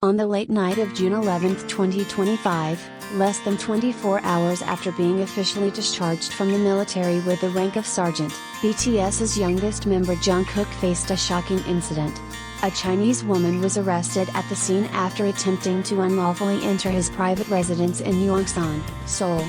On the late night of June 11, 2025, less than 24 hours after being officially discharged from the military with the rank of sergeant, BTS's youngest member Jungkook faced a shocking incident. A Chinese woman was arrested at the scene after attempting to unlawfully enter his private residence in Yongsan, Seoul.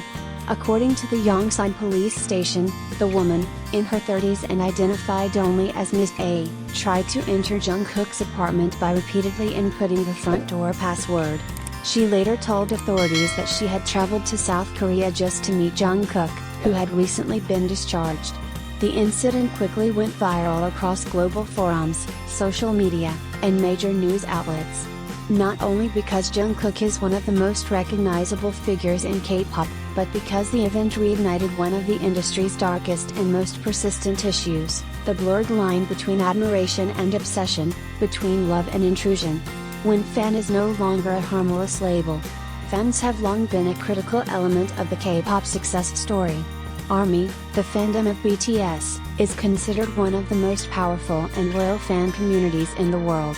According to the Yongsan police station, the woman, in her 30s and identified only as Ms. A, tried to enter Jungkook's apartment by repeatedly inputting the front door password. She later told authorities that she had traveled to South Korea just to meet Jungkook, who had recently been discharged. The incident quickly went viral across global forums, social media, and major news outlets. Not only because Jungkook is one of the most recognizable figures in K-pop, but because the event reignited one of the industry's darkest and most persistent issues, the blurred line between admiration and obsession, between love and intrusion. When fan is no longer a harmless label. Fans have long been a critical element of the K-pop success story. ARMY, the fandom of BTS, is considered one of the most powerful and loyal fan communities in the world.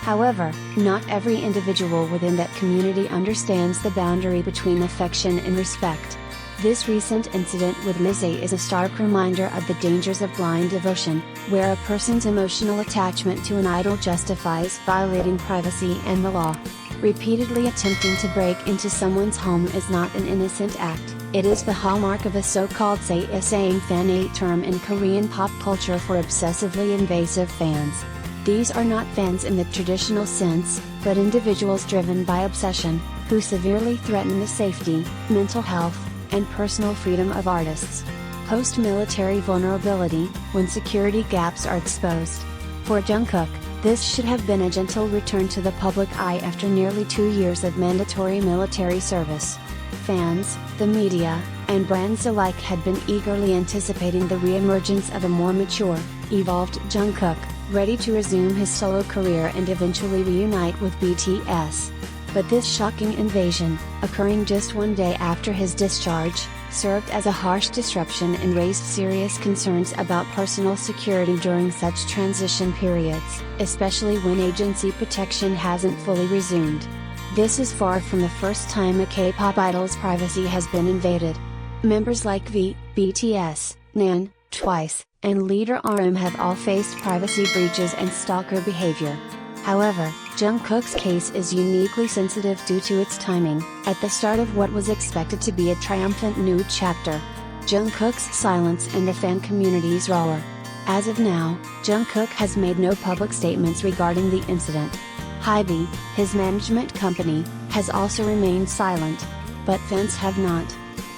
However, not every individual within that community understands the boundary between affection and respect. This recent incident with Ms. A is a stark reminder of the dangers of blind devotion, where a person's emotional attachment to an idol justifies violating privacy and the law. Repeatedly attempting to break into someone's home is not an innocent act, it is the hallmark of a so-called Sasaeng fan, a term in Korean pop culture for obsessively invasive fans. These are not fans in the traditional sense, but individuals driven by obsession, who severely threaten the safety, mental health, and personal freedom of artists. Post-military vulnerability, when security gaps are exposed. For Jungkook, this should have been a gentle return to the public eye after nearly 2 years of mandatory military service. Fans, the media, and brands alike had been eagerly anticipating the re-emergence of a more mature, evolved Jungkook, ready to resume his solo career and eventually reunite with BTS. But this shocking invasion, occurring just one day after his discharge, served as a harsh disruption and raised serious concerns about personal security during such transition periods, especially when agency protection hasn't fully resumed. This is far from the first time a K-pop idol's privacy has been invaded. Members like V, BTS, Nan, Twice, and leader RM have all faced privacy breaches and stalker behavior. However, Jungkook's case is uniquely sensitive due to its timing, at the start of what was expected to be a triumphant new chapter. Jungkook's silence and the fan community's roar. As of now, Jungkook has made no public statements regarding the incident. HYBE, his management company, has also remained silent. But fans have not.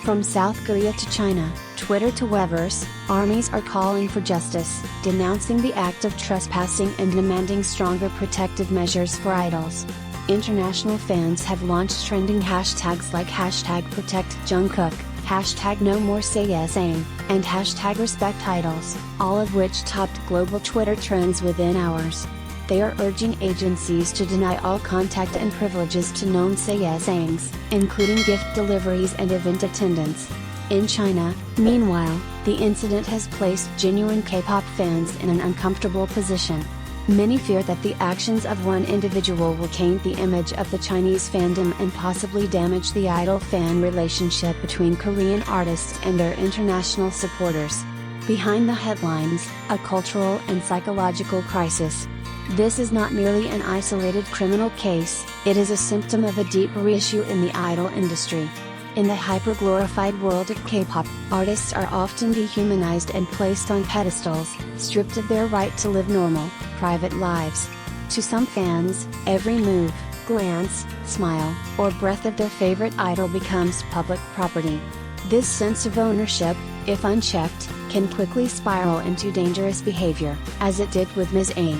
From South Korea to China, Twitter to Weverse, armies are calling for justice, denouncing the act of trespassing and demanding stronger protective measures for idols. International fans have launched trending hashtags like #ProtectJungkook, #NoMoreSasaeng, and #RespectIdols, all of which topped global Twitter trends within hours. They are urging agencies to deny all contact and privileges to known Sasaengs, including gift deliveries and event attendance. In China, meanwhile, the incident has placed genuine K-pop fans in an uncomfortable position. Many fear that the actions of one individual will taint the image of the Chinese fandom and possibly damage the idol-fan relationship between Korean artists and their international supporters. Behind the headlines, a cultural and psychological crisis. This is not merely an isolated criminal case, it is a symptom of a deeper issue in the idol industry. In the hyper-glorified world of K-pop, artists are often dehumanized and placed on pedestals, stripped of their right to live normal, private lives. To some fans, every move, glance, smile, or breath of their favorite idol becomes public property. This sense of ownership, if unchecked, can quickly spiral into dangerous behavior, as it did with Ms. A.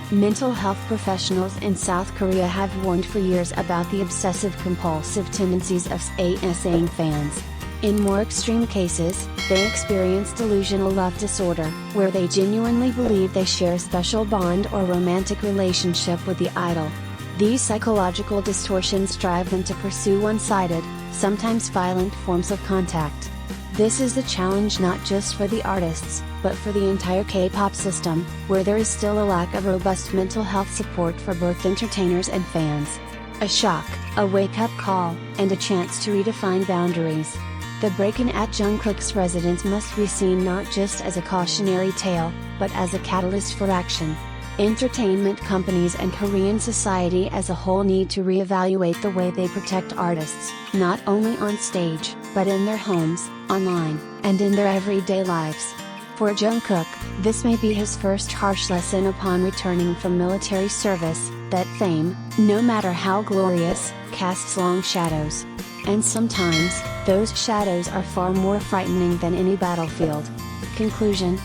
Mental health professionals in South Korea have warned for years about the obsessive-compulsive tendencies of Sasaeng fans. In more extreme cases, they experience delusional love disorder, where they genuinely believe they share a special bond or romantic relationship with the idol. These psychological distortions drive them to pursue one-sided, sometimes violent forms of contact. This is a challenge not just for the artists, but for the entire K-pop system, where there is still a lack of robust mental health support for both entertainers and fans. A shock, a wake-up call, and a chance to redefine boundaries. The break-in at Jungkook's residence must be seen not just as a cautionary tale, but as a catalyst for action. Entertainment companies and Korean society as a whole need to reevaluate the way they protect artists, not only on stage, but in their homes, online, and in their everyday lives. For Jungkook, this may be his first harsh lesson upon returning from military service, that fame, no matter how glorious, casts long shadows. And sometimes, those shadows are far more frightening than any battlefield. Conclusion.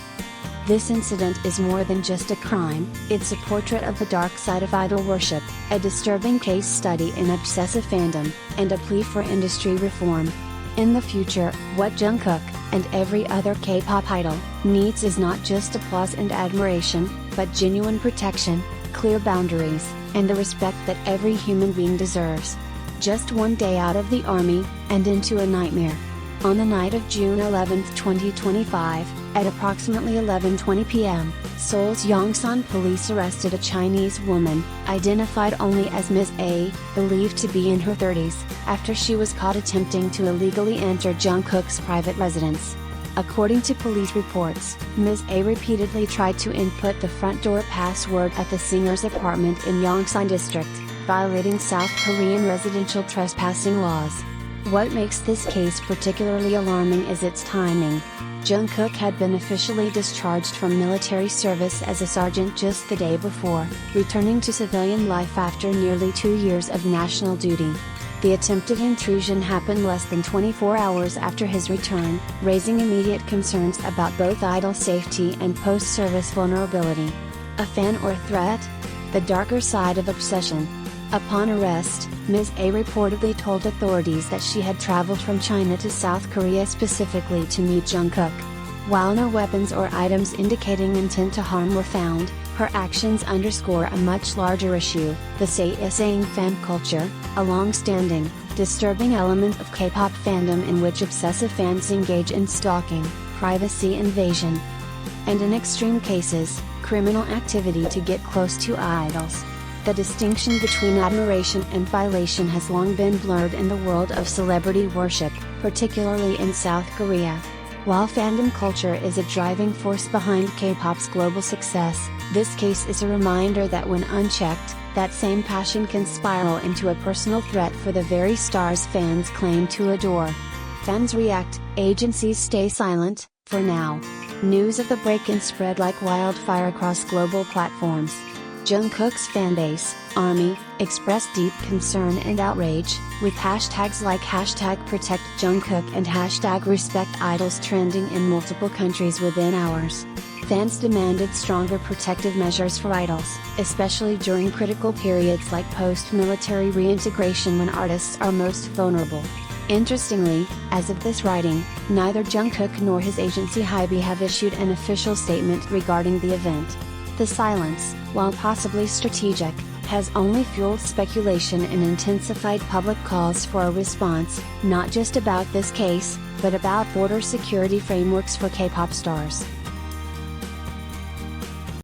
This incident is more than just a crime, it's a portrait of the dark side of idol worship, a disturbing case study in obsessive fandom, and a plea for industry reform. In the future, what Jungkook, and every other K-pop idol, needs is not just applause and admiration, but genuine protection, clear boundaries, and the respect that every human being deserves. Just one day out of the army, and into a nightmare. On the night of June 11, 2025, at approximately 11:20 p.m., Seoul's Yongsan police arrested a Chinese woman, identified only as Ms. A, believed to be in her 30s, after she was caught attempting to illegally enter Jungkook's private residence. According to police reports, Ms. A repeatedly tried to input the front door password at the singer's apartment in Yongsan district, violating South Korean residential trespassing laws. What makes this case particularly alarming is its timing. Jungkook had been officially discharged from military service as a sergeant just the day before, returning to civilian life after nearly 2 years of national duty. The attempted intrusion happened less than 24 hours after his return, raising immediate concerns about both idol safety and post-service vulnerability. A fan or threat? The darker side of obsession. Upon arrest, Ms. A reportedly told authorities that she had traveled from China to South Korea specifically to meet Jungkook. While no weapons or items indicating intent to harm were found, her actions underscore a much larger issue, the Sasaeng fan culture, a long-standing, disturbing element of K-pop fandom in which obsessive fans engage in stalking, privacy invasion, and in extreme cases, criminal activity to get close to idols. The distinction between admiration and violation has long been blurred in the world of celebrity worship, particularly in South Korea. While fandom culture is a driving force behind K-pop's global success, this case is a reminder that when unchecked, that same passion can spiral into a personal threat for the very stars fans claim to adore. Fans react, agencies stay silent, for now. News of the break-in spread like wildfire across global platforms. Jungkook's fanbase, ARMY, expressed deep concern and outrage, with hashtags like #ProtectJungkook and #RespectIdols trending in multiple countries within hours. Fans demanded stronger protective measures for idols, especially during critical periods like post-military reintegration when artists are most vulnerable. Interestingly, as of this writing, neither Jungkook nor his agency HYBE have issued an official statement regarding the event. The silence, while possibly strategic, has only fueled speculation and intensified public calls for a response, not just about this case, but about border security frameworks for K-pop stars.